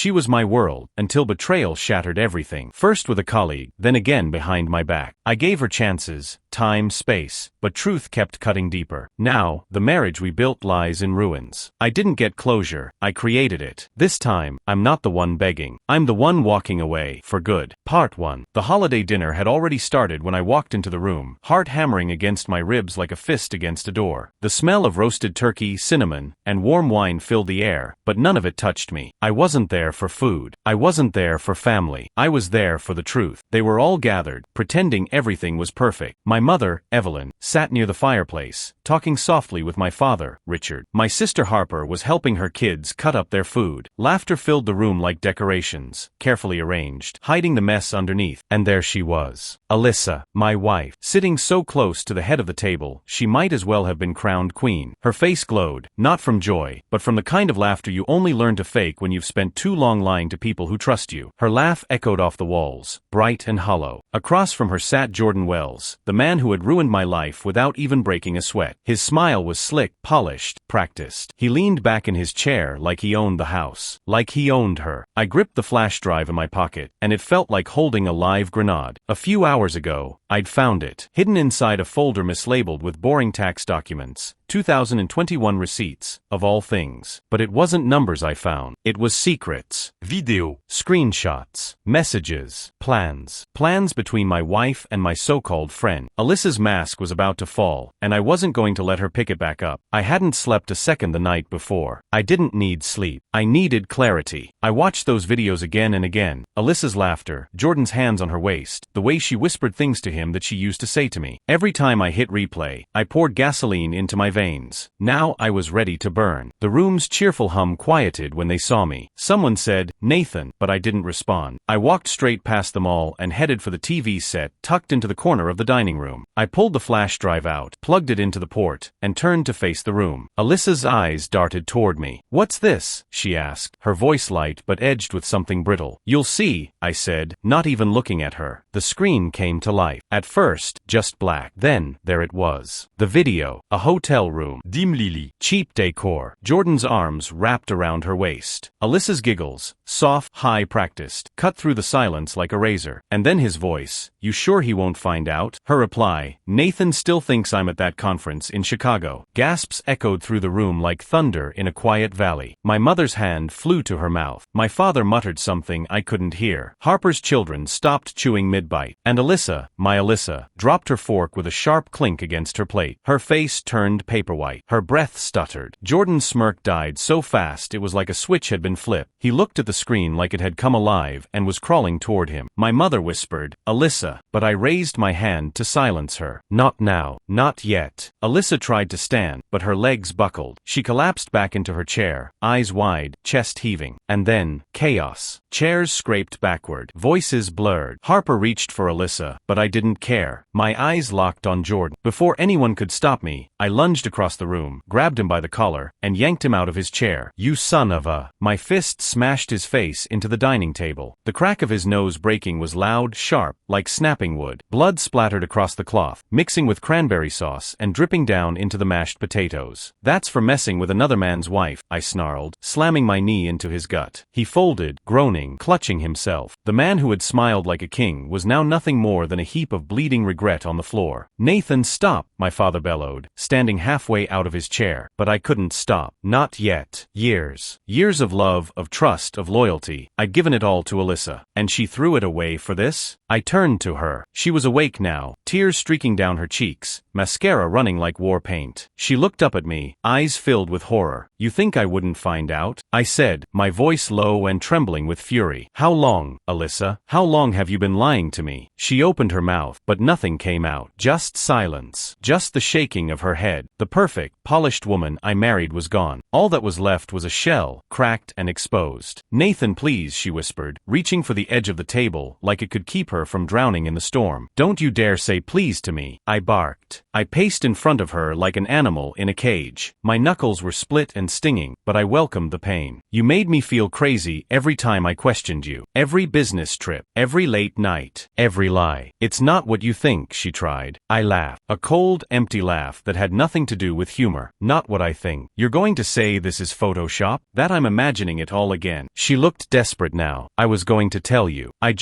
She was my world, until betrayal shattered everything. First with a colleague, then again behind my back. I gave her chances, time, space, but truth kept cutting deeper. Now, the marriage we built lies in ruins. I didn't get closure, I created it. This time, I'm not the one begging. I'm the one walking away, for good. Part 1. The holiday dinner had already started when I walked into the room, heart hammering against my ribs like a fist against a door. The smell of roasted turkey, cinnamon, and warm wine filled the air, but none of it touched me. I wasn't there for food. I wasn't there for family. I was there for the truth. They were all gathered, pretending everything was perfect. My mother, Evelyn, sat near the fireplace, talking softly with my father, Richard. My sister Harper was helping her kids cut up their food. Laughter filled the room like decorations, carefully arranged, hiding the mess underneath. And there she was, Alyssa, my wife, sitting so close to the head of the table, she might as well have been crowned queen. Her face glowed, not from joy, but from the kind of laughter you only learn to fake when you've spent too long lying to people who trust you. Her laugh echoed off the walls, bright and hollow. Across from her sat Jordan Wells, the man who had ruined my life without even breaking a sweat. His smile was slick, polished, practiced. He leaned back in his chair like he owned the house, like he owned her. I gripped the flash drive in my pocket, and it felt like holding a live grenade. A few hours ago, I'd found it, hidden inside a folder mislabeled with boring tax documents. 2021 receipts, of all things. But it wasn't numbers I found. It was secrets. Video. Screenshots. Messages. Plans. Plans between my wife and my so-called friend. Alyssa's mask was about to fall, and I wasn't going to let her pick it back up. I hadn't slept a second the night before. I didn't need sleep. I needed clarity. I watched those videos again and again. Alyssa's laughter, Jordan's hands on her waist, the way she whispered things to him that she used to say to me. Every time I hit replay, I poured gasoline into my veins. Now I was ready to burn. The room's cheerful hum quieted when they saw me. Someone said, "Nathan," but I didn't respond. I walked straight past them all and headed for the TV set tucked into the corner of the dining room. I pulled the flash drive out, plugged it into the port, and turned to face the room. Alyssa's eyes darted toward me. "What's this?" she asked, her voice light but edged with something brittle. "You'll see," I said, not even looking at her. The screen came to life. At first, just black. Then, there it was. The video. A hotel room. Dim Lily. Cheap decor. Jordan's arms wrapped around her waist. Alyssa's giggles, soft, high-practiced, cut through the silence like a razor. And then his voice, "You sure he won't find out?" Her reply, "Nathan still thinks I'm at that conference in Chicago." Gasps echoed through the room like thunder in a quiet valley. My mother's hand flew to her mouth. My father muttered something I couldn't hear. Harper's children stopped chewing mid-bite. And Alyssa, my Alyssa, dropped her fork with a sharp clink against her plate. Her face turned paper white. Her breath stuttered. Jordan's smirk died so fast it was like a switch had been flipped. He looked at the screen like it had come alive and was crawling toward him. My mother whispered, "Alyssa," but I raised my hand to silence her. "Not now. Not yet." Alyssa tried to stand, but her legs buckled. She collapsed back into her chair, eyes wide, chest heaving. And then, chaos. Chairs scraped backward. Voices blurred. Harper reached for Alyssa, but I didn't care. My eyes locked on Jordan. Before anyone could stop me, I lunged across the room, grabbed him by the collar, and yanked him out of his chair. "You son of a..." My fist smashed his face into the dining table. The crack of his nose breaking was loud, sharp, like snapping wood. Blood splattered across the cloth, mixing with cranberry sauce and dripping down into the mashed potatoes. "That's for messing with another man's wife," I snarled, slamming my knee into his gut. He folded, groaning, clutching himself. The man who had smiled like a king was now nothing more than a heap of bleeding regret on the floor. "Nathan, stop!" my father bellowed, standing halfway out of his chair. But I couldn't stop. Not yet. Years. Years of love, of trust, of loyalty. I'd given it all to Alyssa. And she threw it away for this? I turned to her. She was awake now, tears streaking down her cheeks, mascara running like war paint. She looked up at me, eyes filled with horror. "You think I wouldn't find out?" I said, my voice low and trembling with fury. "How long, Alyssa? How long have you been lying to me?" She opened her mouth, but nothing came out. Just silence. Just the shaking of her head. The perfect, polished woman I married was gone. All that was left was a shell, cracked and exposed. "Nathan, please," she whispered, reaching for the edge of the table like it could keep her from drowning in the storm. "Don't you dare say please to me," I barked. I paced in front of her like an animal in a cage. My knuckles were split and stinging, but I welcomed the pain. "You made me feel crazy every time I questioned you. Every business trip, every late night, every lie." "It's not what you think," she tried. I laughed. A cold, empty laugh that had nothing to do with humor. Not what I think. You're going to say this is Photoshop? That I'm imagining it all again. She looked desperate now. I was going to tell you. I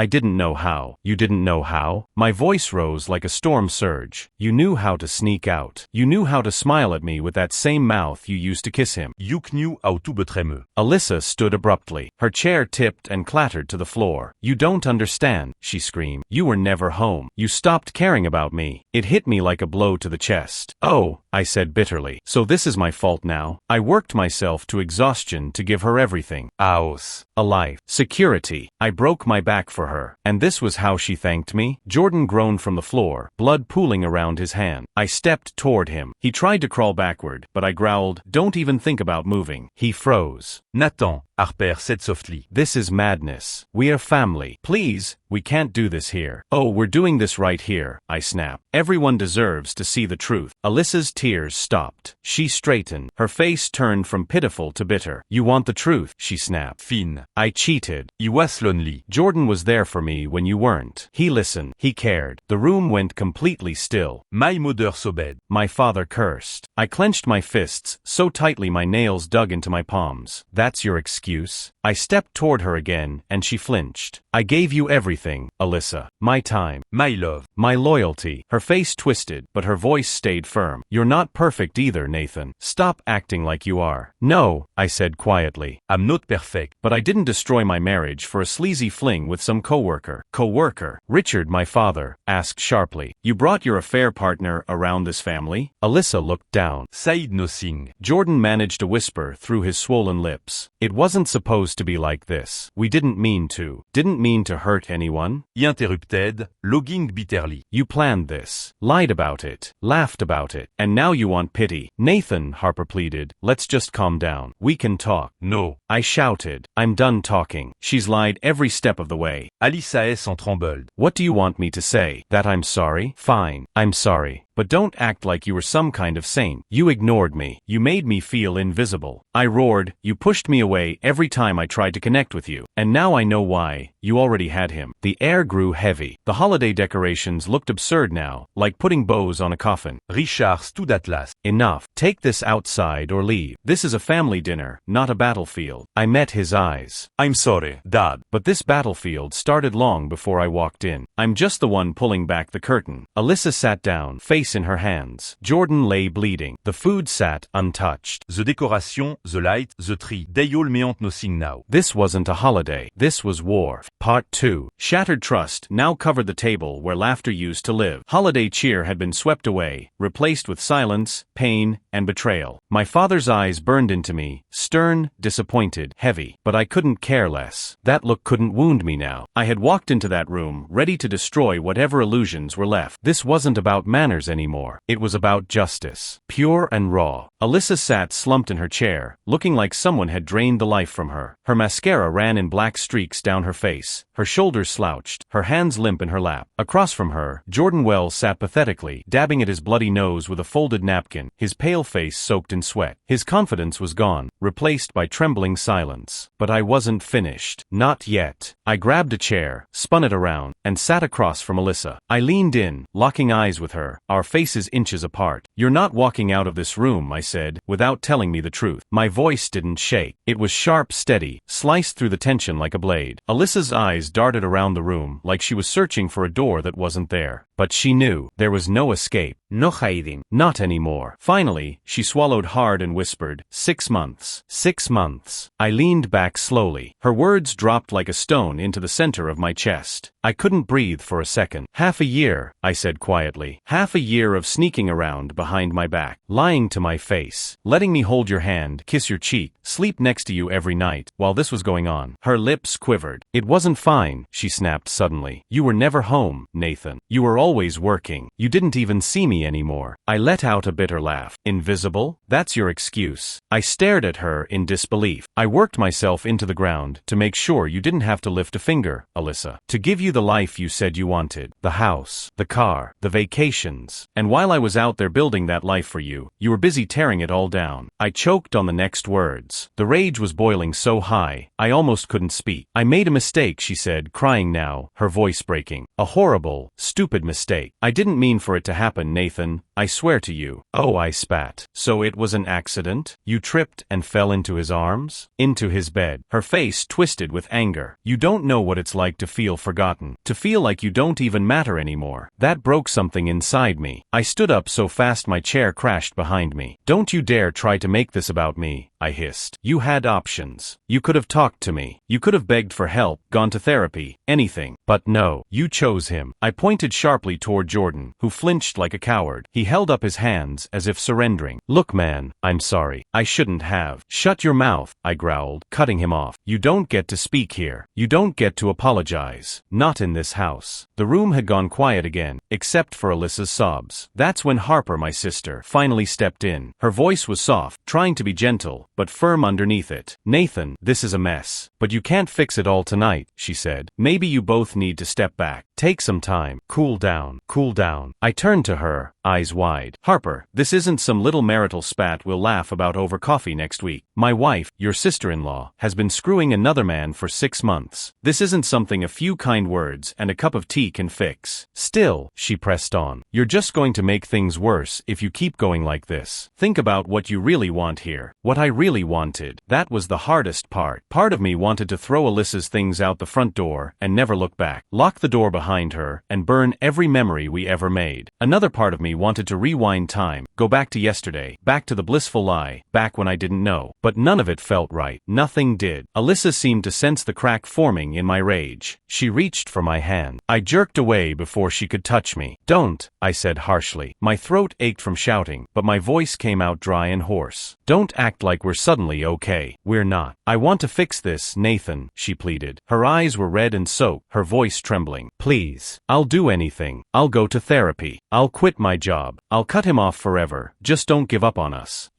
didn't know how. You didn't know how? My voice rose like a storm surge. You knew how to sneak out. You knew how to smile at me with that same mouth you used to kiss him. You knew how to betray me. Alyssa stood abruptly. Her chair tipped and clattered to the floor. You don't understand, she screamed. You were never home. You stopped caring about me. It hit me like a blow to the chest. Oh, I said bitterly. So this is my fault now? I worked myself to exhaustion to give her everything. House. A life. Security. I broke my back for her. And this was how she thanked me? Jordan groaned from the floor, blood pooling around his hand. I stepped toward him. He tried to crawl backward, but I growled, "Don't even think about moving." He froze. Nathan, Harper said softly. This is madness. We are family. Please, we can't do this here. Oh, we're doing this right here, I snapped. Everyone deserves to see the truth. Alyssa's tears stopped. She straightened. Her face turned from pitiful to bitter. You want the truth, she snapped. Fine. I cheated. He was lonely. Jordan was there for me when you weren't. He listened. He cared. The room went completely still. My mother sobbed. My father cursed. I clenched my fists so tightly my nails dug into my palms. That's your excuse? I stepped toward her again, and she flinched. I gave you everything, Alyssa. My time. My love. My loyalty. Her face twisted, but her voice stayed firm. You're not perfect either, Nathan. Stop acting like you are. No, I said quietly. I'm not perfect. But I didn't destroy my marriage for a sleazy fling with some coworker. Coworker? Richard, my father, asked sharply. You brought your affair partner around this family? Alyssa looked down. Said nothing. Jordan managed a whisper through his swollen lips. It wasn't supposed to be like this. We didn't mean to. Didn't mean to hurt anyone. He interrupted, logging bitterly. You planned this. Lied about it. Laughed about it. And now you want pity. Nathan, Harper pleaded. Let's just calm down. We can talk. No. I shouted. I'm done talking. She's lied every step of the way. Alicia s'en trembled. What do you want me to say? That I'm sorry? Fine. I'm sorry. But don't act like you were some kind of saint. You ignored me. You made me feel invisible. I roared. You pushed me away every time I tried to connect with you. And now I know why. You already had him. The air grew heavy. The holiday decorations looked absurd now, like putting bows on a coffin. Richard stood at last. Enough. Take this outside or leave. This is a family dinner, not a battlefield. I met his eyes. I'm sorry, Dad. But this battlefield started long before I walked in. I'm just the one pulling back the curtain. Alyssa sat down, face in her hands. Jordan lay bleeding. The food sat untouched. The decoration, the light, the tree, they all meant nothing now. This wasn't a holiday. This was war. Part 2. Shattered trust now covered the table where laughter used to live. Holiday cheer had been swept away, replaced with silence, pain, and betrayal. My father's eyes burned into me, stern, disappointed, heavy. But I couldn't care less. That look couldn't wound me now. I had walked into that room, ready to destroy whatever illusions were left. This wasn't about manners anymore. It was about justice. Pure and raw. Alyssa sat slumped in her chair, looking like someone had drained the life from her. Her mascara ran in black streaks down her face. Her shoulders slouched, her hands limp in her lap. Across from her, Jordan Wells sat pathetically, dabbing at his bloody nose with a folded napkin, his pale face soaked in sweat. His confidence was gone, replaced by trembling silence. But I wasn't finished. Not yet. I grabbed a chair, spun it around, and sat across from Alyssa. I leaned in, locking eyes with her, our faces inches apart. You're not walking out of this room, I said, without telling me the truth. My voice didn't shake. It was sharp, steady, sliced through the tension like a blade. Alyssa's eyes darted around the room like she was searching for a door that wasn't there. But she knew there was no escape. No hiding. Not anymore. Finally, she swallowed hard and whispered, 6 months. 6 months. I leaned back slowly. Her words dropped like a stone into the center of my chest. I couldn't breathe for a second. Half a year, I said quietly. Half a year of sneaking around behind my back, lying to my face, letting me hold your hand, kiss your cheek, sleep next to you every night while this was going on. Her lips quivered. It wasn't fine, she snapped suddenly. You were never home, Nathan. You were always working. You didn't even see me anymore. I let out a bitter laugh. Invisible? That's your excuse. I stared at her in disbelief. I worked myself into the ground to make sure you didn't have to lift a finger, Alyssa. To give you you the life you said you wanted. The house, the car, the vacations. And while I was out there building that life for you, you were busy tearing it all down. I choked on the next words. The rage was boiling so high, I almost couldn't speak. I made a mistake, she said, crying now, her voice breaking. A horrible, stupid mistake. I didn't mean for it to happen, Nathan. I swear to you. Oh, I spat. So it was an accident? You tripped and fell into his arms? Into his bed. Her face twisted with anger. You don't know what it's like to feel forgotten. To feel like you don't even matter anymore. That broke something inside me. I stood up so fast my chair crashed behind me. Don't you dare try to make this about me, I hissed. You had options. You could have talked to me. You could have begged for help, gone to therapy, anything. But no, you chose him. I pointed sharply toward Jordan, who flinched like a coward. He held up his hands as if surrendering. Look, man, I'm sorry. I shouldn't have. Shut your mouth, I growled, cutting him off. You don't get to speak here. You don't get to apologize. Not in this house. The room had gone quiet again, except for Alyssa's sobs. That's when Harper, my sister, finally stepped in. Her voice was soft, trying to be gentle, but firm underneath it. Nathan, this is a mess. But you can't fix it all tonight, she said. Maybe you both need to step back. Take some time. Cool down. Cool down. I turned to her, eyes wide. Harper, this isn't some little marital spat we'll laugh about over coffee next week. My wife, your sister-in-law, has been screwing another man for 6 months. This isn't something a few kind words and a cup of tea can fix. Still, she pressed on, you're just going to make things worse if you keep going like this. Think about what you really want here. What I really wanted. That was the hardest part. Part of me wanted to throw Alyssa's things out the front door and never look back. Lock the door behind her and burn every memory we ever made. Another part of me wanted to rewind time, go back to yesterday, back to the blissful lie, back when I didn't know. But none of it felt right. Nothing did. Alyssa seemed to sense the crack forming in my rage. She reached for my hand. I jerked away before she could touch me. Don't, I said harshly. My throat ached from shouting, but my voice came out dry and hoarse. Don't act like we're suddenly okay. We're not. I want to fix this, Nathan, she pleaded. Her eyes were red and soaked, her voice trembling. Please. I'll do anything. I'll go to therapy. I'll quit my job. I'll cut him off forever. Just don't give up on us.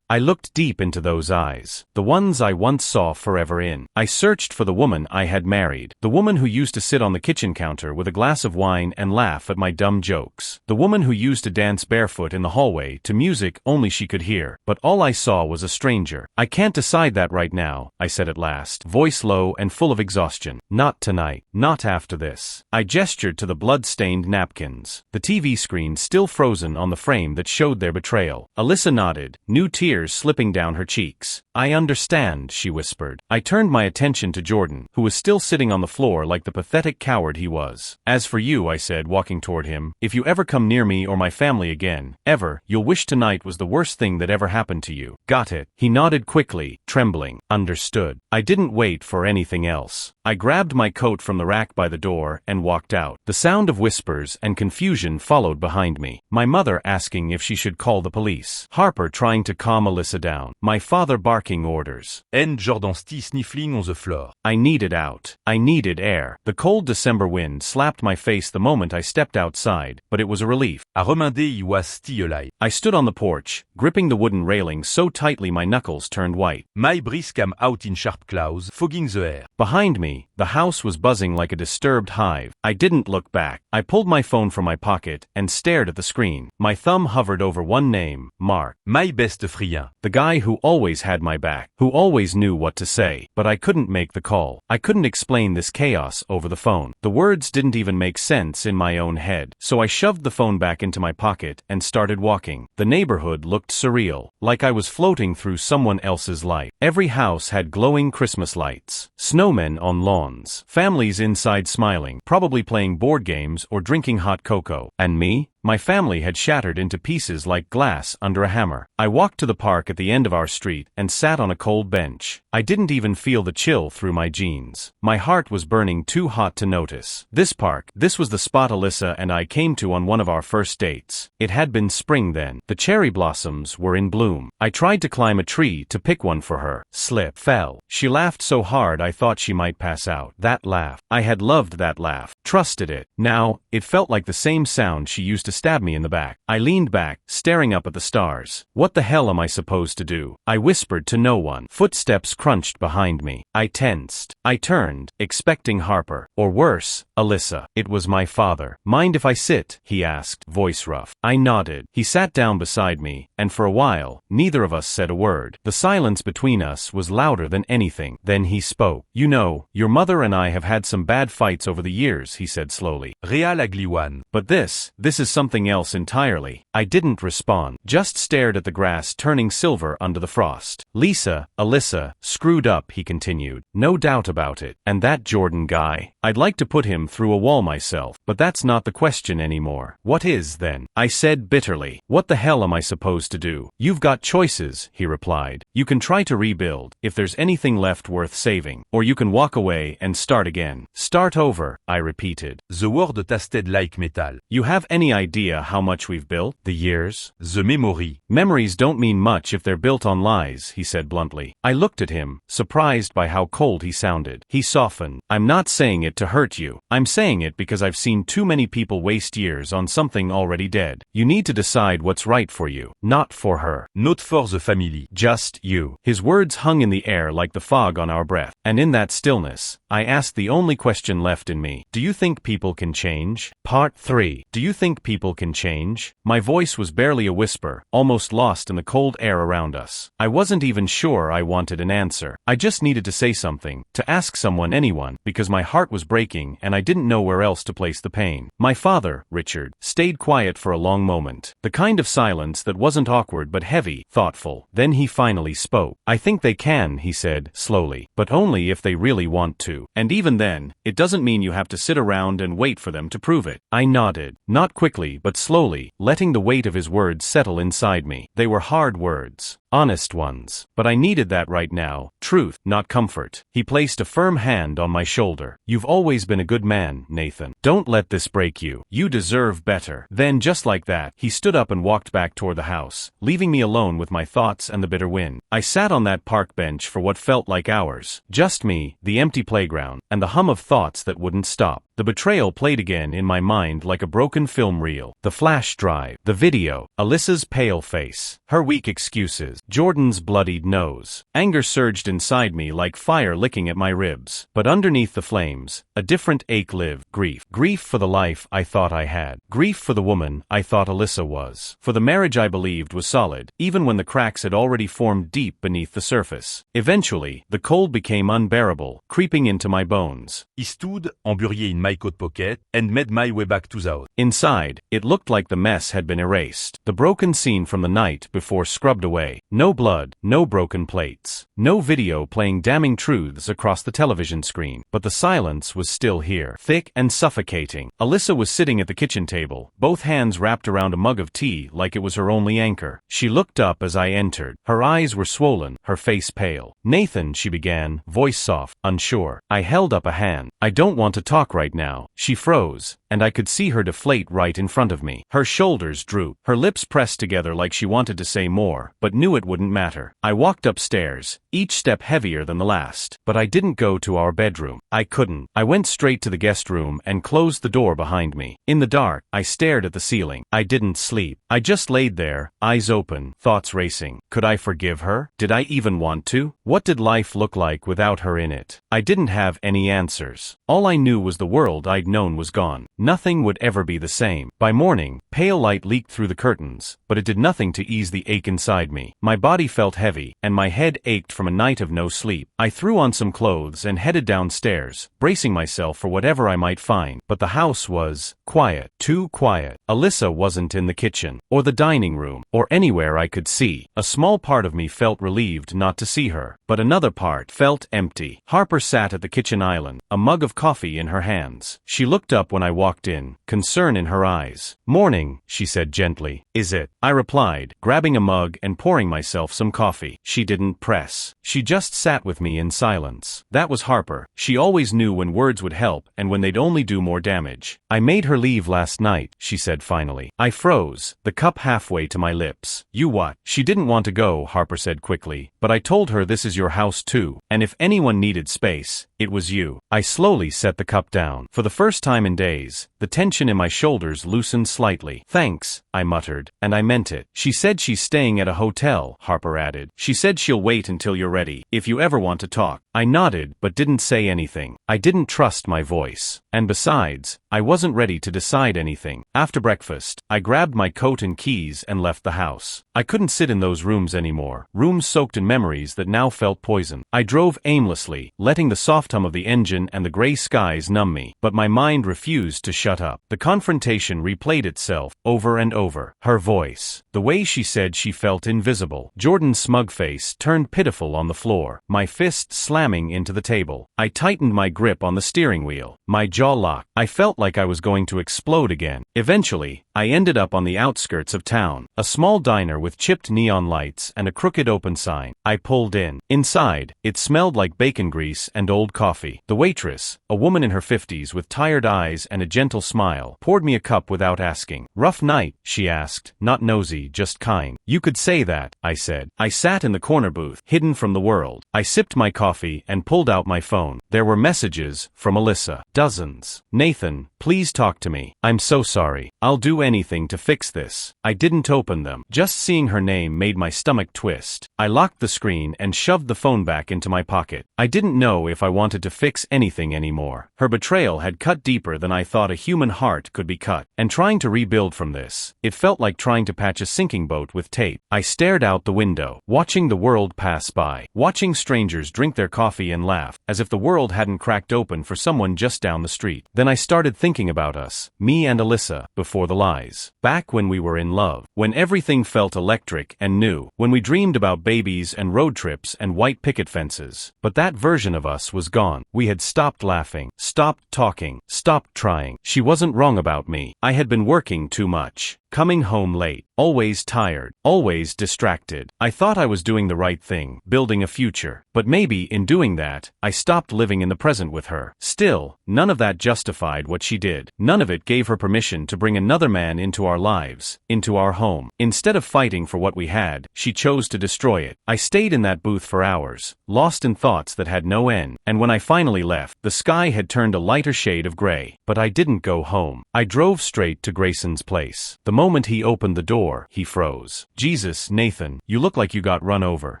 I looked deep into those eyes, the ones I once saw forever in. I searched for the woman I had married, the woman who used to sit on the kitchen counter with a glass of wine and laugh at my dumb jokes, the woman who used to dance barefoot in the hallway to music only she could hear, but all I saw was a stranger. I can't decide that right now, I said at last, voice low and full of exhaustion. Not tonight. Not after this. I gestured to the blood-stained napkins, the TV screen still frozen on the frame that showed their betrayal. Alyssa nodded, new tears slipping down her cheeks. I understand, she whispered. I turned my attention to Jordan, who was still sitting on the floor like the pathetic coward he was. As for you, I said, walking toward him, if you ever come near me or my family again, ever, you'll wish tonight was the worst thing that ever happened to you. Got it? He nodded quickly, trembling. Understood. I didn't wait for anything else. I grabbed my coat from the rack by the door and walked out. The sound of whispers and confusion followed behind me. My mother asking if she should call the police. Harper trying to calm Alyssa down. My father barking orders. And Jordan's sniffling on the floor. I needed out. I needed air. The cold December wind slapped my face the moment I stepped outside, but it was a relief. A remindé was stiolai. I stood on the porch, gripping the wooden railing so tightly my knuckles turned white. My breeze came out in sharp clouds, fogging the air. Behind me, the house was buzzing like a disturbed hive. I didn't look back. I pulled my phone from my pocket and stared at the screen. My thumb hovered over one name, Mark. My best friend. The guy who always had my back, who always knew what to say. But I couldn't make the call. I couldn't explain this chaos over the phone. The words didn't even make sense in my own head. So I shoved the phone back into my pocket and started walking. The neighborhood looked surreal, like I was floating through someone else's life. Every house had glowing Christmas lights, snowmen on lawns, families inside smiling, probably playing board games or drinking hot cocoa. And me? My family had shattered into pieces like glass under a hammer. I walked to the park at the end of our street and sat on a cold bench. I didn't even feel the chill through my jeans. My heart was burning too hot to notice. This park, this was the spot Alyssa and I came to on one of our first dates. It had been spring then. The cherry blossoms were in bloom. I tried to climb a tree to pick one for her. Slip, fell. She laughed so hard I thought she might pass out. That laugh. I had loved that laugh. trusted it. Now, it felt like the same sound she used to stab me in the back. I leaned back, staring up at the stars. What the hell am I supposed to do? I whispered to no one. Footsteps crunched behind me. I tensed. I turned, expecting Harper. Or worse, Alyssa. It was my father. Mind if I sit? He asked, voice rough. I nodded. He sat down beside me, and for a while, neither of us said a word. The silence between us was louder than anything. Then he spoke. You know, your mother and I have had some bad fights over the years, he said slowly. Real ugly one. But this is something else entirely. I didn't respond, just stared at the grass turning silver under the frost. Lisa, Alyssa, screwed up, he continued. No doubt about it. And that Jordan guy, I'd like to put him through a wall myself, but that's not the question anymore. What is then? I said bitterly. What the hell am I supposed to do? You've got choices, he replied. You can try to rebuild, if there's anything left worth saving, or you can walk away and start again. Start over, I repeated. The word tasted like metal. You have any idea how much we've built? The years? The memory. Memories don't mean much if they're built on lies, he said bluntly. I looked at him, surprised by how cold he sounded. He softened. I'm not saying it to hurt you. I'm saying it because I've seen too many people waste years on something already dead. You need to decide what's right for you, not for her. Not for the family. Just you. His words hung in the air like the fog on our breath. And in that stillness, I asked the only question left in me. Do you think people can change? Part 3. Do you think people can change? My voice was barely a whisper, almost lost in the cold air around us. I wasn't even sure I wanted an answer. I just needed to say something, to ask someone, anyone, because my heart was breaking and I didn't know where else to place the pain. My father, Richard, stayed quiet for a long moment. The kind of silence that wasn't awkward but heavy, thoughtful. Then he finally spoke. I think they can, he said, slowly, but only if they really want to. And even then, it doesn't mean you have to sit around and wait for them to prove it. I nodded, not quickly but slowly, letting the weight of his words settle inside me. They were hard words. Honest ones. But I needed that right now. Truth, not comfort. He placed a firm hand on my shoulder. You've always been a good man, Nathan. Don't let this break you. You deserve better. Then, just like that, he stood up and walked back toward the house, leaving me alone with my thoughts and the bitter wind. I sat on that park bench for what felt like hours. Just me, the empty playground, and the hum of thoughts that wouldn't stop. The betrayal played again in my mind like a broken film reel. The flash drive, the video, Alyssa's pale face, her weak excuses, Jordan's bloodied nose. Anger surged inside me like fire licking at my ribs. But underneath the flames, a different ache lived. Grief. Grief for the life I thought I had. Grief for the woman I thought Alyssa was. For the marriage I believed was solid, even when the cracks had already formed deep beneath the surface. Eventually, the cold became unbearable, creeping into my bones. I stood, emburié in my coat pocket, and made my way back to the house. Inside, it looked like the mess had been erased. The broken scene from the night before scrubbed away. No blood, no broken plates. No video playing damning truths across the television screen. But the silence was still here, thick and suffocating. Alyssa was sitting at the kitchen table, both hands wrapped around a mug of tea like it was her only anchor. She looked up as I entered. Her eyes were swollen, her face pale. Nathan, she began, voice soft, unsure. I held up a hand. I don't want to talk right now. She froze, and I could see her deflate right in front of me. Her shoulders drooped. Her lips pressed together like she wanted to say more, but knew it wouldn't matter. I walked upstairs, each step heavier than the last. But I didn't go to our bedroom. I couldn't. I went straight to the guest room and closed the door behind me. In the dark, I stared at the ceiling. I didn't sleep. I just laid there, eyes open, thoughts racing. Could I forgive her? Did I even want to? What did life look like without her in it? I didn't have any answers. All I knew was the world I'd known was gone. Nothing would ever be the same. By morning, pale light leaked through the curtains, but it did nothing to ease the ache inside me. My body felt heavy, and my head ached from a night of no sleep. I threw on some clothes and headed downstairs, bracing myself for whatever I might find. But the house was quiet, too quiet. Alyssa wasn't in the kitchen, or the dining room, or anywhere I could see. A small part of me felt relieved not to see her, but another part felt empty. Harper sat at the kitchen island, a mug of coffee in her hands. She looked up when I walked in, concern in her eyes. "Morning," she said gently. "Is it?" I replied, grabbing a mug and pouring myself some coffee. She didn't press. She just sat with me in silence. That was Harper. She always knew when words would help and when they'd only do more damage. "I made her leave last night," she said finally. I froze, the cup halfway to my lips. "You what?" "She didn't want to go," Harper said quickly, "but I told her this is your house too, and if anyone needed space, it was you." I slowly set the cup down. phone. For the first time in days, the tension in my shoulders loosened slightly. "Thanks," I muttered, and I meant it. "She said she's staying at a hotel," Harper added. "She said she'll wait until you're ready, if you ever want to talk." I nodded, but didn't say anything. I didn't trust my voice. And besides, I wasn't ready to decide anything. After breakfast, I grabbed my coat and keys and left the house. I couldn't sit in those rooms anymore, rooms soaked in memories that now felt poison. I drove aimlessly, letting the soft hum of the engine and the gray skies numb me, but my mind refused to shut up. The confrontation replayed itself, over and over. Her voice, the way she said she felt invisible. Jordan's smug face turned pitiful on the floor, my fist slamming into the table. I tightened my grip on the steering wheel. My jaw locked. I felt like I was going to explode again. Eventually, I ended up on the outskirts of town, a small diner with chipped neon lights and a crooked open sign. I pulled in. Inside, it smelled like bacon grease and old coffee. The waitress, a woman in her 50s with tired eyes and a gentle smile, poured me a cup without asking. "Rough night?" she asked, not nosy, just kind. "You could say that," I said. I sat in the corner booth, hidden from the world. I sipped my coffee and pulled out my phone. There were messages from Alyssa. Dozens. "Nathan, please talk to me. I'm so sorry. I'll do anything to fix this." I didn't open them. Just seeing her name made my stomach twist. I locked the screen and shoved the phone back into my pocket. I didn't know if I wanted to fix anything anymore. Her betrayal had cut deeper than I thought a human heart could be cut. And trying to rebuild from this, it felt like trying to patch a sinking boat with tape. I stared out the window, watching the world pass by, watching strangers drink their coffee and laugh, as if the world hadn't cracked open for someone just down the street. Then I started thinking about us, me and Alyssa, before the lies. Back when we were in love, when everything felt electric and new, when we dreamed about babies and road trips and white picket fences. But that version of us was gone. We had stopped laughing, stopped talking, stopped trying. She wasn't wrong about me. I had been working too much, coming home late, always tired, always distracted. I thought I was doing the right thing, building a future. But maybe in doing that, I stopped living in the present with her. Still, none of that justified what she did. None of it gave her permission to bring another man into our lives, into our home. Instead of fighting for what we had, she chose to destroy it. I stayed in that booth for hours, lost in thoughts that had no end. And when I finally left, the sky had turned a lighter shade of gray. But I didn't go home. I drove straight to Grayson's place. The moment he opened the door, he froze. "Jesus, Nathan, you look like you got run over."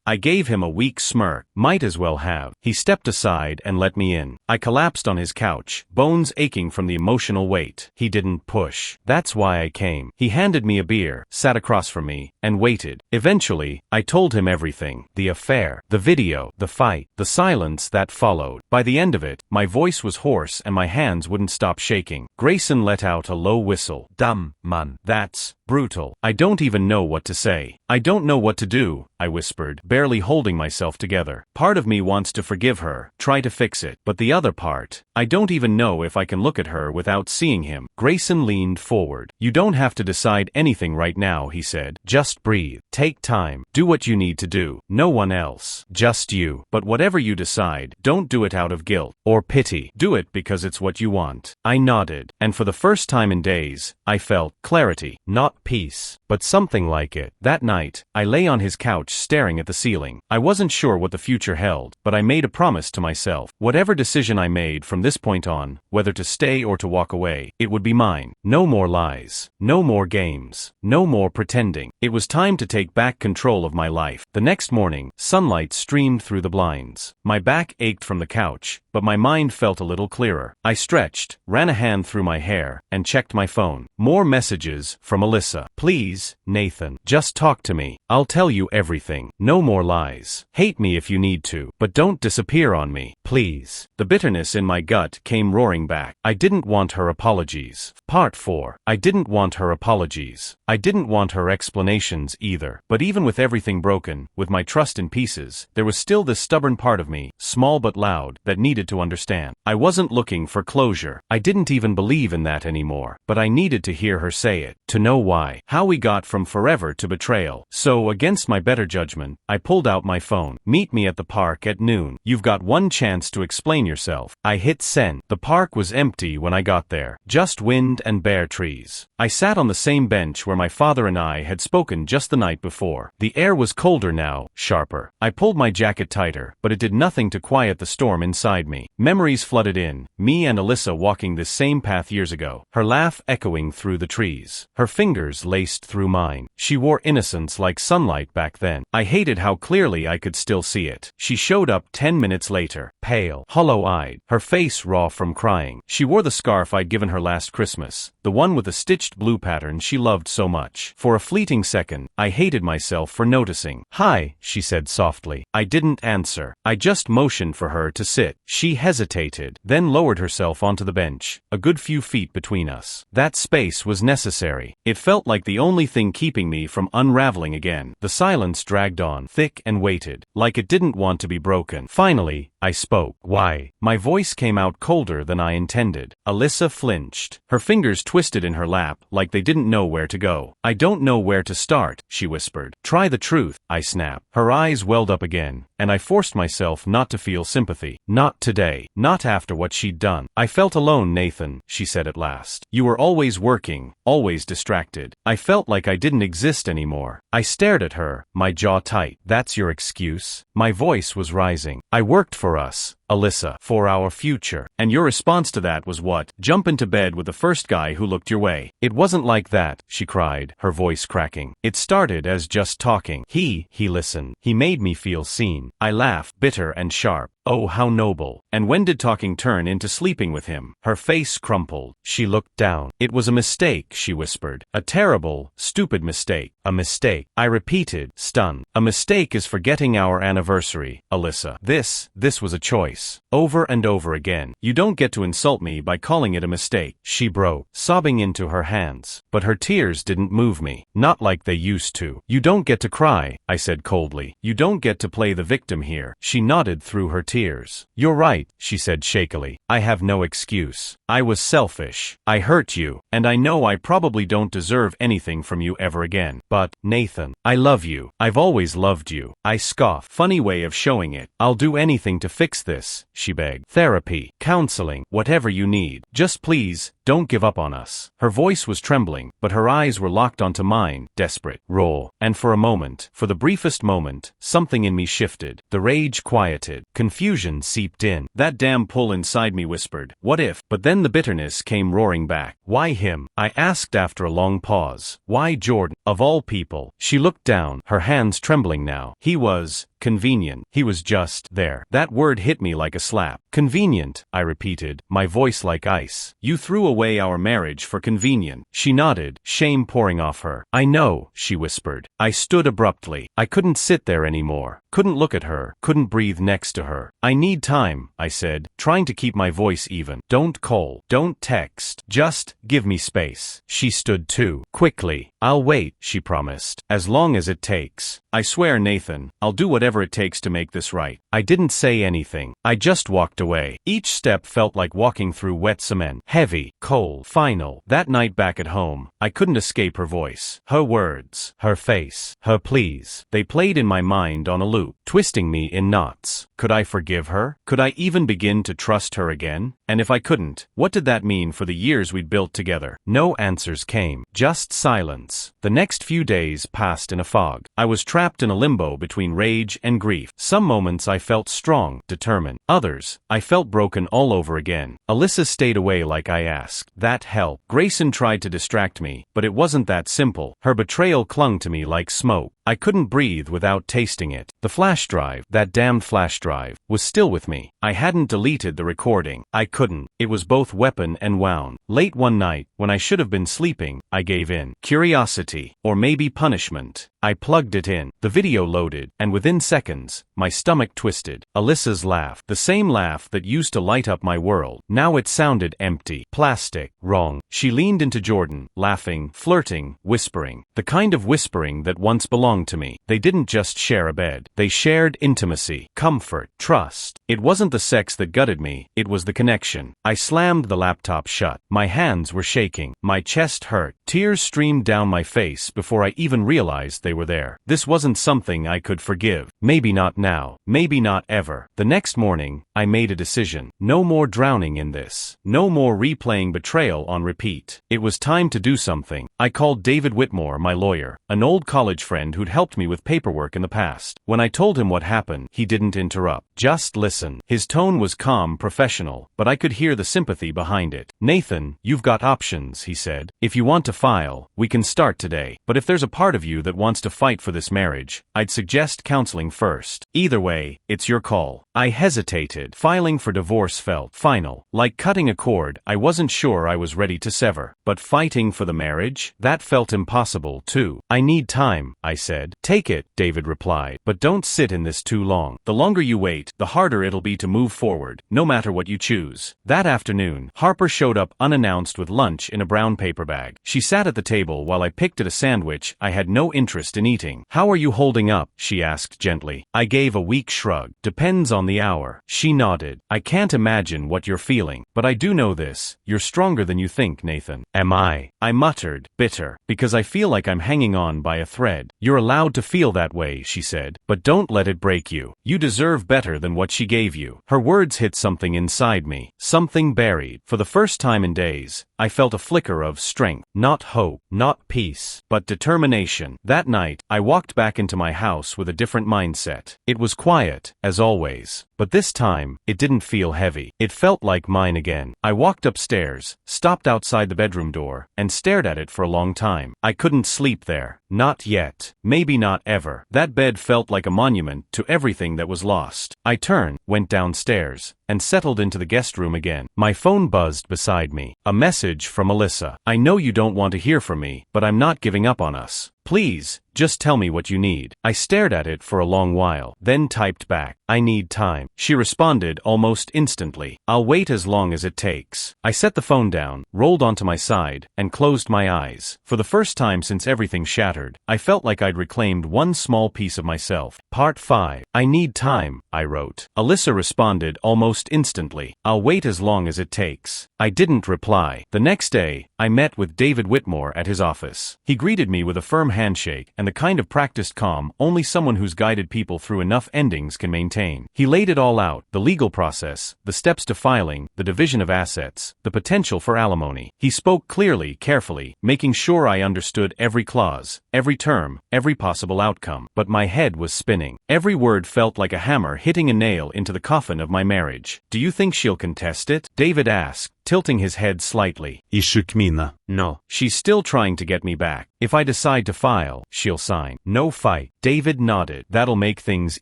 I gave him a weak smirk. Might as well have. He stepped aside and let me in. I collapsed on his couch, bones aching from the emotional weight. He didn't push. "That's why I came." He handed me a beer, sat across from me, and waited. Eventually, I told him everything. The affair, the video, the fight, the silence that followed. By the end of it, my voice was hoarse and my hands wouldn't stop shaking. Grayson let out a low whistle. "Damn, man. That's brutal. I don't even know what to say." "I don't know what to do," I whispered, barely holding myself together. Part of me wants to forgive her, try to fix it. But the other part, I don't even know if I can look at her without seeing him. Grayson leaned forward. "You don't have to decide anything right now," he said. "Just breathe. Take time. Do what you need to do. No one else. Just you. But whatever you decide, don't do it out of guilt or pity. Do it because it's what you want." I nodded, and for the first time in days, I felt clarity, not peace, but something like it. That night, I lay on his couch staring at the ceiling. I wasn't sure what the future held, but I made a promise to myself. Whatever decision I made from this point on, whether to stay or to walk away, it would be mine. No more lies. No more games. No more pretending. It was time to take back control of my life. The next morning, sunlight streamed through the blinds. My back ached from the couch, but my mind felt a little clearer. I stretched, ran a hand through my hair, and checked my phone. More messages from Alyssa. "Please, Nathan, just talk to me. I'll tell you everything. No more lies. Hate me if you need to, but don't disappear on me, please." The bitterness in my gut came roaring back. I didn't want her apologies. Part 4. I didn't want her apologies. I didn't want her explanations either. But even with everything broken, with my trust in pieces, there was still this stubborn part of me, small but loud, that needed to understand. I wasn't looking for closure. I didn't even believe in that anymore. But I needed to hear her say it, to know why. How we got from forever to betrayal. So, against my better judgment, I pulled out my phone. "Meet me at the park at noon. You've got one chance to explain yourself." I hit send. The park was empty when I got there. Just wind and bare trees. I sat on the same bench where my father and I had spoken spoken just the night before. The air was colder now, sharper. I pulled my jacket tighter, but it did nothing to quiet the storm inside me. Memories flooded in, me and Alyssa walking this same path years ago, her laugh echoing through the trees, her fingers laced through mine. She wore innocence like sunlight back then. I hated how clearly I could still see it. She showed up 10 minutes later, pale, hollow-eyed, her face raw from crying. She wore the scarf I'd given her last Christmas, the one with the stitched blue pattern she loved so much. For a fleeting second, I hated myself for noticing. "Hi," she said softly. I didn't answer. I just motioned for her to sit. She hesitated, then lowered herself onto the bench, a good few feet between us. That space was necessary. It felt like the only thing keeping me from unraveling again. The silence dragged on, thick and weighted, like it didn't want to be broken. Finally, I spoke. "Why?" My voice came out colder than I intended. Alyssa flinched. Her fingers twisted in her lap like they didn't know where to go. "I don't know where to start," she whispered. "Try the truth," I snapped. Her eyes welled up again, and I forced myself not to feel sympathy. "Not today. Not after what she'd done." "I felt alone, Nathan," she said at last. "You were always working, always distracted. I felt like I didn't exist anymore." I stared at her, my jaw tight. "That's your excuse?" My voice was rising. "I worked for us, Alyssa, for our future. And your response to that was what? Jump into bed with the first guy who looked your way." "It wasn't like that," she cried, her voice cracking. "It started as just talking. He listened. He made me feel seen." I laughed, bitter and sharp. "Oh, how noble. And when did talking turn into sleeping with him?" Her face crumpled. She looked down. "It was a mistake," she whispered. "A terrible, stupid mistake. A mistake." I repeated, stunned. "A mistake is forgetting our anniversary, Alyssa. This was a choice. Over and over again. You don't get to insult me by calling it a mistake." She broke, sobbing into her hands. But her tears didn't move me. Not like they used to. "You don't get to cry," I said coldly. "You don't get to play the victim here." She nodded through her tears. "You're right," she said shakily. "I have no excuse. I was selfish. I hurt you, and I know I probably don't deserve anything from you ever again. But, Nathan, I love you. I've always loved you." I scoffed. "Funny way of showing it. I'll do anything to fix this," she begged. "Therapy, counseling, whatever you need. Just please, don't give up on us." Her voice was trembling, but her eyes were locked onto mine, desperate, raw. And for a moment, for the briefest moment, something in me shifted. The rage quieted. Confusion seeped in. That damn pull inside me whispered, "What if?" But then the bitterness came roaring back. "Why him?" I asked after a long pause. "Why Jordan, of all people?" She looked down, her hands trembling now. "He was convenient. He was just there." That word hit me like a slap. "Convenient," I repeated, my voice like ice. "You threw away our marriage for convenient." She nodded, shame pouring off her. "I know," she whispered. I stood abruptly. I couldn't sit there anymore. Couldn't look at her. Couldn't breathe next to her. "I need time," I said, trying to keep my voice even. "Don't call. Don't text. Just give me space." She stood too. Quickly. "I'll wait," she promised. "As long as it takes. I swear, Nathan, I'll do whatever it takes to make this right." I didn't say anything. I just walked away. Each step felt like walking through wet cement. Heavy, cold, final. That night back at home, I couldn't escape her voice. Her words. Her face. Her pleas. They played in my mind on a loop, twisting me in knots. Could I forgive her? Could I even begin to trust her again? And if I couldn't, what did that mean for the years we'd built together? No answers came. Just silence. The next few days passed in a fog. I was trapped in a limbo between rage and grief. Some moments I felt strong, determined. Others, I felt broken all over again. Alyssa stayed away like I asked. That helped. Grayson tried to distract me, but it wasn't that simple. Her betrayal clung to me like smoke. I couldn't breathe without tasting it. The flash drive, that damned flash drive, was still with me. I hadn't deleted the recording. I couldn't. It was both weapon and wound. Late one night, when I should have been sleeping, I gave in. Curiosity, or maybe punishment. I plugged it in. The video loaded, and within seconds, my stomach twisted. Alyssa's laugh, the same laugh that used to light up my world. Now it sounded empty, plastic, wrong. She leaned into Jordan, laughing, flirting, whispering. The kind of whispering that once belonged to me. They didn't just share a bed. They shared intimacy, comfort, trust. It wasn't the sex that gutted me, it was the connection. I slammed the laptop shut. My hands were shaking. My chest hurt. Tears streamed down my face before I even realized they were there. This wasn't something I could forgive. Maybe not now. Maybe not ever. The next morning, I made a decision. No more drowning in this. No more replaying betrayal on repeat. It was time to do something. I called David Whitmore, my lawyer, an old college friend who'd helped me with paperwork in the past. When I told him what happened, he didn't interrupt. Just listen. His tone was calm, professional, but I could hear the sympathy behind it. Nathan, you've got options, he said. If you want to file, we can start today. But if there's a part of you that wants to fight for this marriage, I'd suggest counseling first. Either way, it's your call. I hesitated. Filing for divorce felt final. Like cutting a cord I wasn't sure I was ready to sever. But fighting for the marriage? That felt impossible, too. I need time, I said. Take it, David replied. But don't sit in this too long. The longer you wait, the harder it'll be to move forward, no matter what you choose. That afternoon, Harper showed up unannounced with lunch in a brown paper bag. She sat at the table while I picked at a sandwich I had no interest in eating. How are you holding up? She asked gently. I gave a weak shrug. Depends on the hour. She nodded. I can't imagine what you're feeling, but I do know this. You're stronger than you think, Nathan. Am I? I muttered, bitter, because I feel like I'm hanging on by a thread. You're allowed to feel that way, she said, but don't let it break you. You deserve better than what she gave you. Her words hit something inside me, something buried. For the first time in days, I felt a flicker of strength, not hope, not peace, but determination. That night, I walked back into my house with a different mindset. It was quiet, as always, but this time, it didn't feel heavy. It felt like mine again. I walked upstairs, stopped outside the bedroom door, and stared at it for a long time. I couldn't sleep there. Not yet. Maybe not ever. That bed felt like a monument to everything that was lost. I turned, went downstairs, and settled into the guest room again. My phone buzzed beside me. A message from Alyssa. I know you don't want to hear from me, but I'm not giving up on us. Please, just tell me what you need. I stared at it for a long while, then typed back, I need time. She responded almost instantly. I'll wait as long as it takes. I set the phone down, rolled onto my side, and closed my eyes. For the first time since everything shattered, I felt like I'd reclaimed one small piece of myself. Part 5. I need time, I wrote. Alyssa responded almost instantly. I'll wait as long as it takes. I didn't reply. The next day, I met with David Whitmore at his office. He greeted me with a firm handshake and the kind of practiced calm only someone who's guided people through enough endings can maintain. He laid it all out, the legal process, the steps to filing, the division of assets, the potential for alimony. He spoke clearly, carefully, making sure I understood every clause, every term, every possible outcome. But my head was spinning. Every word felt like a hammer hitting a nail into the coffin of my marriage. Do you think she'll contest it? David asked, tilting his head slightly. Ishukmina. No. She's still trying to get me back. If I decide to file, she'll sign. No fight. David nodded. That'll make things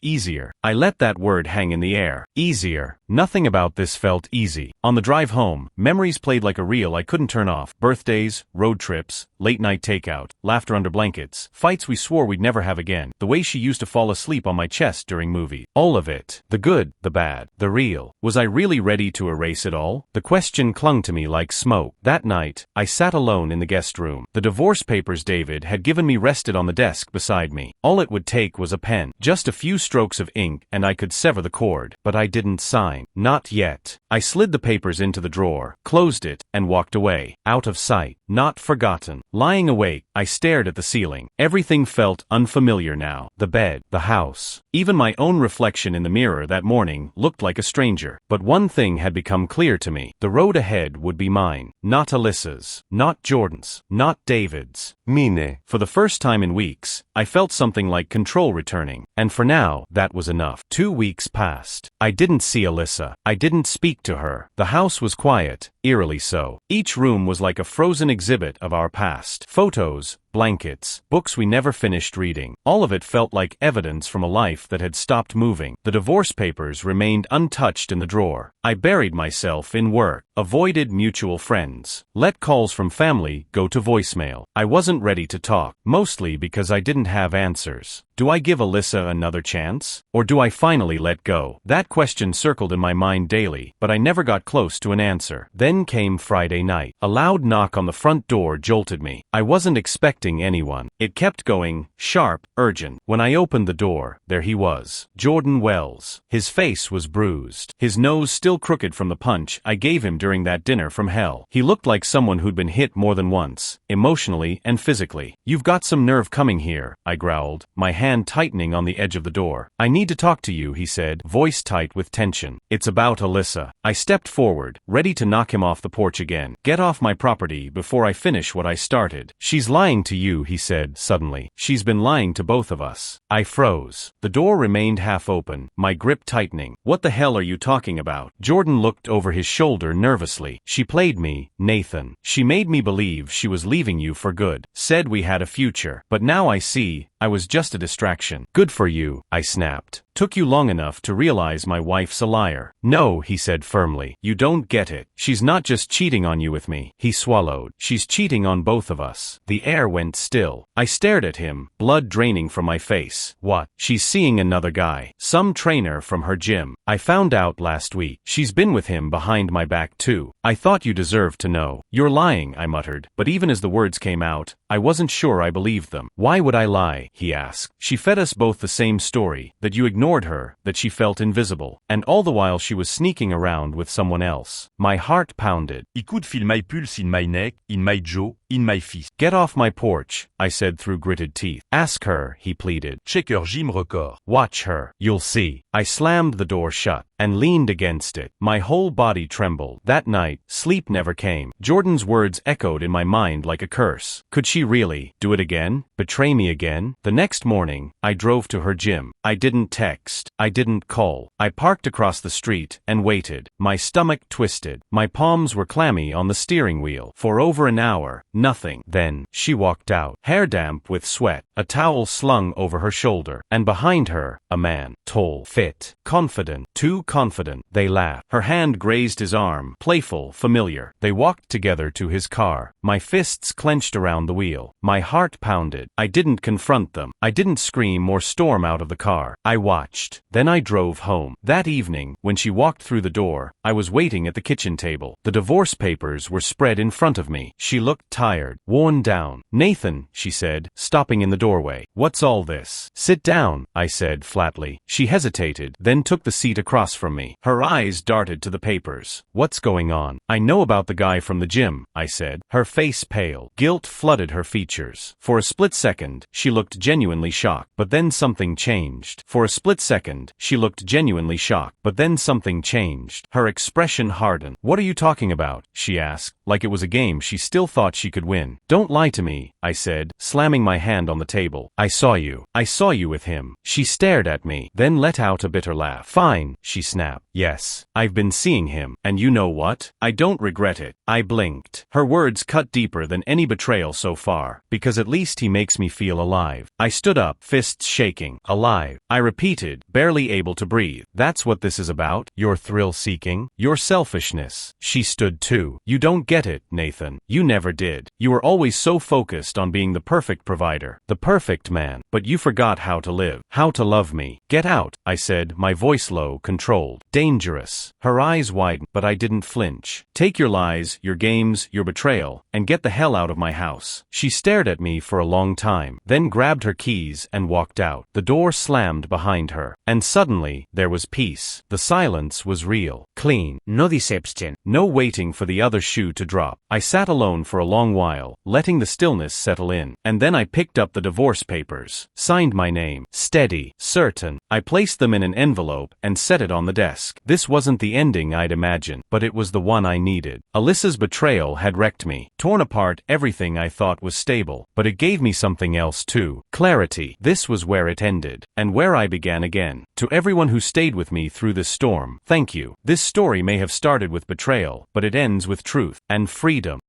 easier. I let that word hang in the air. Easier. Nothing about this felt easy. On the drive home, memories played like a reel I couldn't turn off. Birthdays, road trips, late-night takeout, laughter under blankets, fights we swore we'd never have again, the way she used to fall asleep on my chest during movies. All of it. The good, the bad, the real. Was I really ready to erase it all? The question clung to me like smoke. That night, I sat alone in the guest room. The divorce papers David had given me rested on the desk beside me. All it would take was a pen. Just a few strokes of ink and I could sever the cord. But I didn't sign. Not yet. I slid the papers into the drawer, closed it, and walked away. Out of sight. Not forgotten. Lying awake, I stared at the ceiling. Everything felt unfamiliar now. The bed, the house. Even my own reflection in the mirror that morning looked like a stranger. But one thing had become clear to me. The road ahead would be mine. Not Alyssa's. Not Jordan's. Not David's. Mine. For the first time in weeks, I felt something like control returning. And for now, that was enough. 2 weeks passed. I didn't see Alyssa. I didn't speak to her. The house was quiet, eerily so. Each room was like a frozen exhibit of our past. Photos, blankets, books we never finished reading. All of it felt like evidence from a life that had stopped moving. The divorce papers remained untouched in the drawer. I buried myself in work, avoided mutual friends, let calls from family go to voicemail. I wasn't ready to talk, mostly because I didn't have answers. Do I give Alyssa another chance? Or do I finally let go? That question circled in my mind daily, but I never got close to an answer. Then came Friday night. A loud knock on the front door jolted me. I wasn't expecting anyone. It kept going, sharp, urgent. When I opened the door, there he was. Jordan Wells. His face was bruised. His nose still crooked from the punch I gave him during that dinner from hell. He looked like someone who'd been hit more than once, emotionally and physically. "You've got some nerve coming here," I growled, my hand tightening on the edge of the door. "I need to talk to you," he said, voice tight with tension. "It's about Alyssa." I stepped forward, ready to knock him off the porch again. "Get off my property before I finish what I started." "She's lying to you," he said suddenly. "She's been lying to both of us." I froze. The door remained half open, my grip tightening. "What the hell are you talking about?" Jordan looked over his shoulder nervously. "She played me, Nathan. She made me believe she was leaving you for good. Said we had a future. But now I see, I was just a distraction." "Good for you," I snapped. "Took you long enough to realize my wife's a liar." "No," he said firmly. "You don't get it. She's not just cheating on you with me." He swallowed. "She's cheating on both of us." The air went still. I stared at him, blood draining from my face. "What?" "She's seeing another guy. Some trainer from her gym. I found out last week. She's been with him behind my back too." "I thought you deserved to know." "You're lying," I muttered. But even as the words came out, I wasn't sure I believed them. "Why would I lie?" he asked. "She fed us both the same story, that you ignored her, that she felt invisible. And all the while she was sneaking around with someone else." My heart pounded. He could feel my pulse in my neck, in my jaw, in my fist. "Get off my porch," I said through gritted teeth. "Ask her," he pleaded. Check her gym record. "Watch her. You'll see." I slammed the door shut and leaned against it. My whole body trembled. That night, sleep never came. Jordan's words echoed in my mind like a curse. Could she really do it again? Betray me again? The next morning, I drove to her gym. I didn't text. I didn't call. I parked across the street and waited. My stomach twisted. My palms were clammy on the steering wheel. For over an hour, nothing. Then, she walked out, hair damp with sweat, a towel slung over her shoulder, and behind her, a man, tall, fit, confident, too confident. They laughed. Her hand grazed his arm, playful, familiar. They walked together to his car. My fists clenched around the wheel. My heart pounded. I didn't confront them. I didn't scream or storm out of the car. I watched. Then I drove home. That evening, when she walked through the door, I was waiting at the kitchen table. The divorce papers were spread in front of me. She looked tired, worn down. "Nathan," she said, stopping in the doorway. "What's all this?" "Sit down," I said flatly. She hesitated, then took the seat across from me. Her eyes darted to the papers. "What's going on?" "I know about the guy from the gym," I said. Her face paled. Guilt flooded her features. For a split second, she looked genuinely shocked. But then something changed. For a split second, she looked genuinely shocked. But then something changed. Her expression hardened. "What are you talking about?" she asked, like it was a game she still thought she could win. "Don't lie to me," I said, slamming my hand on the table. "I saw you. I saw you with him." She stared at me, then let out a bitter laugh. "Fine," she snapped. "Yes, I've been seeing him. And you know what? I don't regret it." I blinked. Her words cut deeper than any betrayal so far, because at least he makes me feel alive. I stood up, fists shaking. "Alive," I repeated, barely able to breathe. "That's what this is about? Your thrill-seeking? Your selfishness?" She stood too. "You don't get it, Nathan. You never did. You were always so focused on being the perfect provider, the perfect man. But you forgot how to live, how to love me." "Get out," I said, my voice low, controlled. "Dangerous." Her eyes widened, but I didn't flinch. "Take your lies, your games, your betrayal, and get the hell out of my house." She stared at me for a long time, then grabbed her keys and walked out. The door slammed behind her, and suddenly, there was peace. The silence was real, clean. No deception. No waiting for the other shoe to drop. I sat alone for a long while, letting the stillness settle in. And then I picked up the divorce papers, signed my name, steady, certain. I placed them in an envelope and set it on the desk. This wasn't the ending I'd imagined, but it was the one I needed. Alyssa's betrayal had wrecked me, torn apart everything I thought was stable, but it gave me something else too. Clarity. This was where it ended, and where I began again. To everyone who stayed with me through this storm, thank you. This story may have started with betrayal, but it ends with truth and freedom.